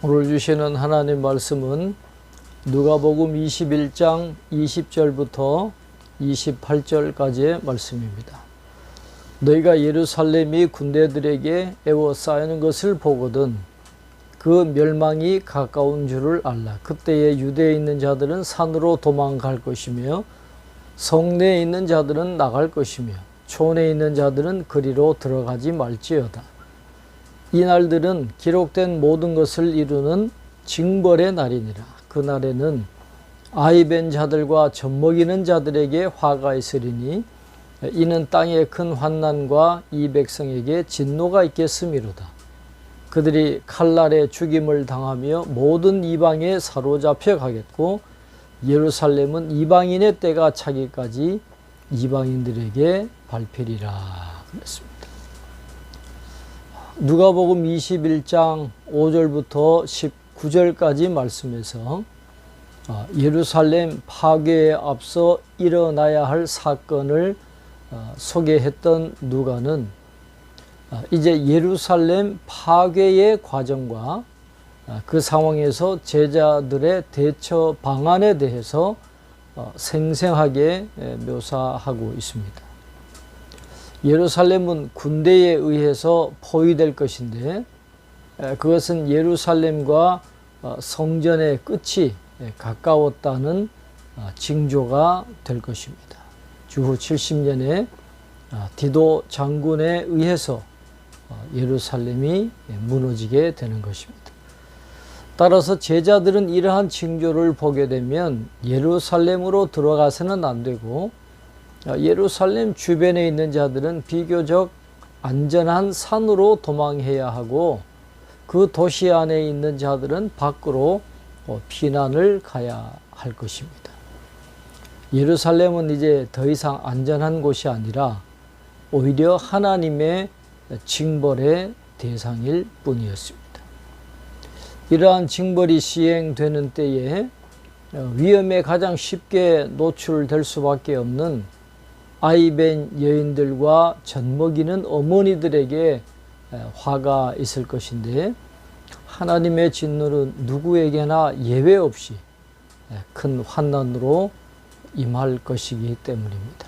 오늘 주시는 하나님 말씀은 누가복음 21장 20절부터 28절까지의 말씀입니다. 너희가 예루살렘이 군대들에게 에워싸이는 것을 보거든 그 멸망이 가까운 줄을 알라. 그때에 유대에 있는 자들은 산으로 도망갈 것이며 성내에 있는 자들은 나갈 것이며 촌에 있는 자들은 그리로 들어가지 말지어다. 이 날들은 기록된 모든 것을 이루는 징벌의 날이니라. 그날에는 아이벤 자들과 젖먹이는 자들에게 화가 있으리니 이는 땅에 큰 환난과 이 백성에게 진노가 있겠음이로다. 그들이 칼날에 죽임을 당하며 모든 이방에 사로잡혀 가겠고 예루살렘은 이방인의 때가 차기까지 이방인들에게 밟히리라 그랬습니다. 누가복음 21장 5절부터 19절까지 말씀에서 예루살렘 파괴에 앞서 일어나야 할 사건을 소개했던 누가는 이제 예루살렘 파괴의 과정과 그 상황에서 제자들의 대처 방안에 대해서 생생하게 묘사하고 있습니다. 예루살렘은 군대에 의해서 포위될 것인데 그것은 예루살렘과 성전의 끝이 가까웠다는 징조가 될 것입니다. 주후 70년에 디도 장군에 의해서 예루살렘이 무너지게 되는 것입니다. 따라서 제자들은 이러한 징조를 보게 되면 예루살렘으로 들어가서는 안 되고 예루살렘 주변에 있는 자들은 비교적 안전한 산으로 도망해야 하고 그 도시 안에 있는 자들은 밖으로 피난을 가야 할 것입니다. 예루살렘은 이제 더 이상 안전한 곳이 아니라 오히려 하나님의 징벌의 대상일 뿐이었습니다. 이러한 징벌이 시행되는 때에 위험에 가장 쉽게 노출될 수밖에 없는 아이벤 여인들과 젖먹이는 어머니들에게 화가 있을 것인데 하나님의 진노는 누구에게나 예외 없이 큰 환난으로 임할 것이기 때문입니다.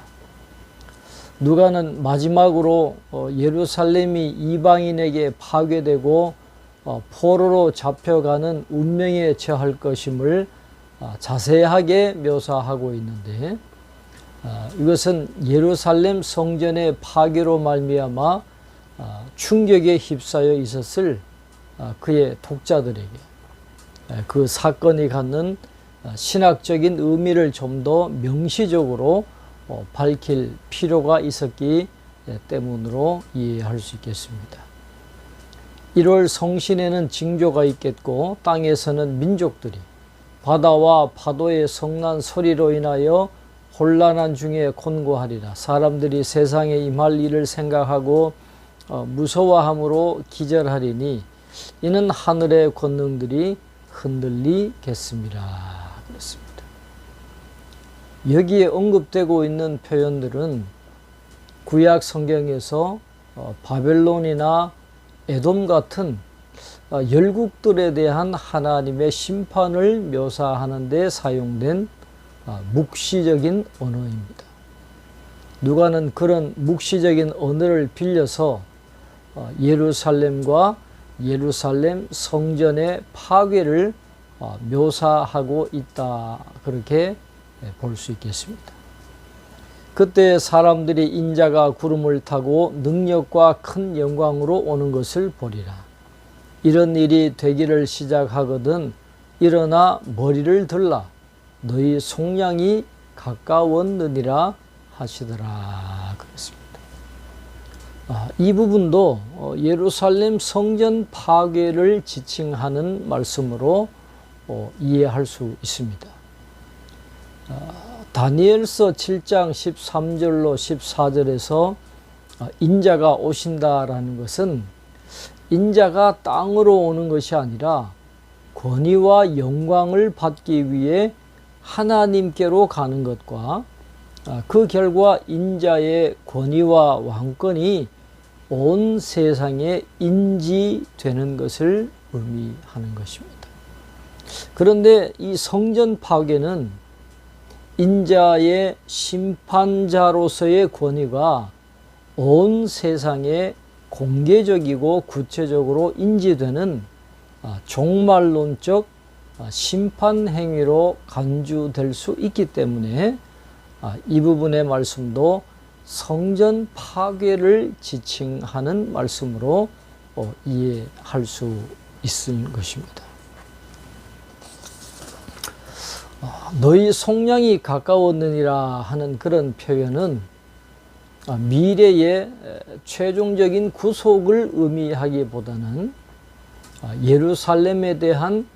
누가는 마지막으로 예루살렘이 이방인에게 파괴되고 포로로 잡혀가는 운명에 처할 것임을 자세하게 묘사하고 있는데 이것은 예루살렘 성전의 파괴로 말미암아 충격에 휩싸여 있었을 그의 독자들에게 그 사건이 갖는 신학적인 의미를 좀 더 명시적으로 밝힐 필요가 있었기 때문으로 이해할 수 있겠습니다. 1월 성신에는 징조가 있겠고 땅에서는 민족들이 바다와 파도의 성난 소리로 인하여 혼란한 중에 곤고하리라. 사람들이 세상에 임할 일을 생각하고 무서워함으로 기절하리니 이는 하늘의 권능들이 흔들리겠습니다. 그렇습니다. 여기에 언급되고 있는 표현들은 구약 성경에서 바벨론이나 에돔 같은 열국들에 대한 하나님의 심판을 묘사하는 데 사용된 묵시적인 언어입니다. 누가는 그런 묵시적인 언어를 빌려서 예루살렘과 예루살렘 성전의 파괴를 묘사하고 있다 그렇게 볼 수 있겠습니다. 그때 사람들이 인자가 구름을 타고 능력과 큰 영광으로 오는 것을 보리라. 이런 일이 되기를 시작하거든 일어나 머리를 들라. 너희 속량이 가까웠느니라 하시더라 그랬습니다. 이 부분도 예루살렘 성전 파괴를 지칭하는 말씀으로 이해할 수 있습니다. 다니엘서 7장 13절로 14절에서 인자가 오신다라는 것은 인자가 땅으로 오는 것이 아니라 권위와 영광을 받기 위해 하나님께로 가는 것과 그 결과 인자의 권위와 왕권이 온 세상에 인지되는 것을 의미하는 것입니다. 그런데 이 성전 파괴는 인자의 심판자로서의 권위가 온 세상에 공개적이고 구체적으로 인지되는 종말론적 심판 행위로 간주될 수 있기 때문에 이 부분의 말씀도 성전 파괴를 지칭하는 말씀으로 이해할 수 있을 것입니다. 너희 속량이 가까웠느니라 하는 그런 표현은 미래의 최종적인 구속을 의미하기보다는 예루살렘에 대한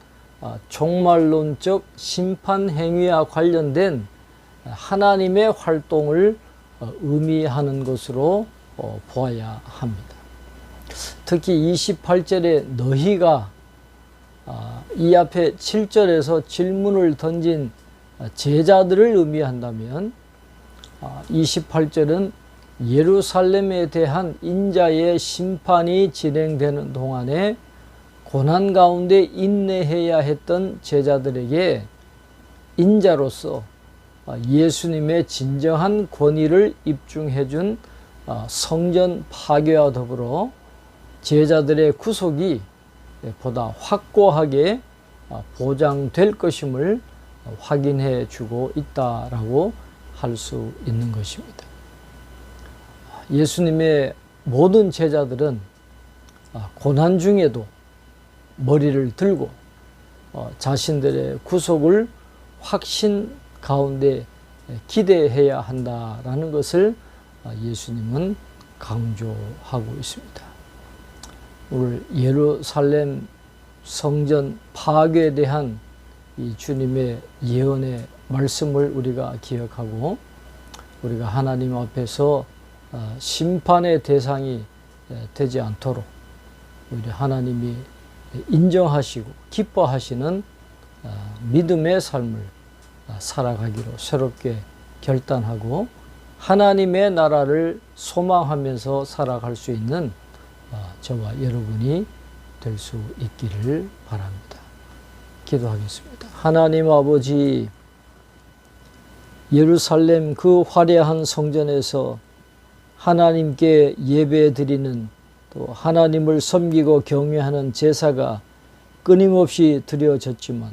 종말론적 심판 행위와 관련된 하나님의 활동을 의미하는 것으로 보아야 합니다. 특히 28절에 너희가 이 앞에 7절에서 질문을 던진 제자들을 의미한다면 28절은 예루살렘에 대한 인자의 심판이 진행되는 동안에 고난 가운데 인내해야 했던 제자들에게 인자로서 예수님의 진정한 권위를 입증해 준 성전 파괴와 더불어 제자들의 구속이 보다 확고하게 보장될 것임을 확인해 주고 있다라고 할 수 있는 것입니다. 예수님의 모든 제자들은 고난 중에도 머리를 들고 자신들의 구속을 확신 가운데 기대해야 한다라는 것을 예수님은 강조하고 있습니다. 오늘 예루살렘 성전 파괴에 대한 이 주님의 예언의 말씀을 우리가 기억하고 우리가 하나님 앞에서 심판의 대상이 되지 않도록 오히려 하나님이 인정하시고 기뻐하시는 믿음의 삶을 살아가기로 새롭게 결단하고 하나님의 나라를 소망하면서 살아갈 수 있는 저와 여러분이 될 수 있기를 바랍니다. 기도하겠습니다. 하나님 아버지, 예루살렘 그 화려한 성전에서 하나님께 예배드리는 또 하나님을 섬기고 경외하는 제사가 끊임없이 드려졌지만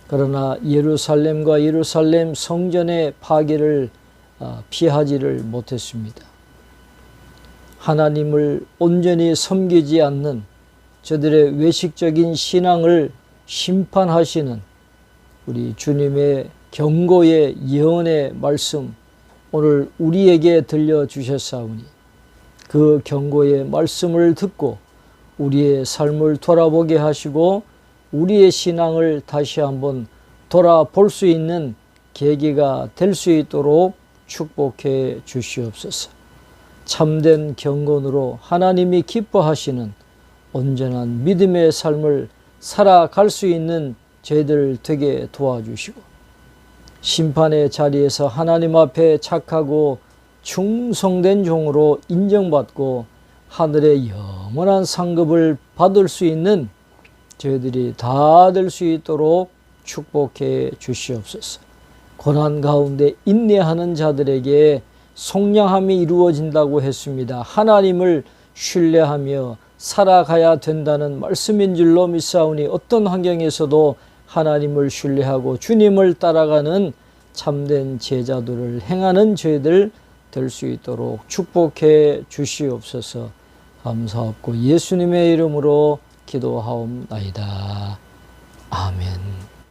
그러나 예루살렘과 예루살렘 성전의 파괴를 피하지를 못했습니다. 하나님을 온전히 섬기지 않는 저들의 외식적인 신앙을 심판하시는 우리 주님의 경고의 예언의 말씀 오늘 우리에게 들려주셨사오니 그 경고의 말씀을 듣고 우리의 삶을 돌아보게 하시고 우리의 신앙을 다시 한번 돌아볼 수 있는 계기가 될 수 있도록 축복해 주시옵소서. 참된 경건으로 하나님이 기뻐하시는 온전한 믿음의 삶을 살아갈 수 있는 저희들 되게 도와주시고 심판의 자리에서 하나님 앞에 착하고 충성된 종으로 인정받고 하늘의 영원한 상급을 받을 수 있는 저희들이 다 될 수 있도록 축복해 주시옵소서. 고난 가운데 인내하는 자들에게 속량함이 이루어진다고 했습니다. 하나님을 신뢰하며 살아가야 된다는 말씀인 줄로 믿사오니 어떤 환경에서도 하나님을 신뢰하고 주님을 따라가는 참된 제자들을 행하는 저희들 될 수 있도록 축복해 주시옵소서. 감사하고 예수님의 이름으로 기도하옵나이다. 아멘.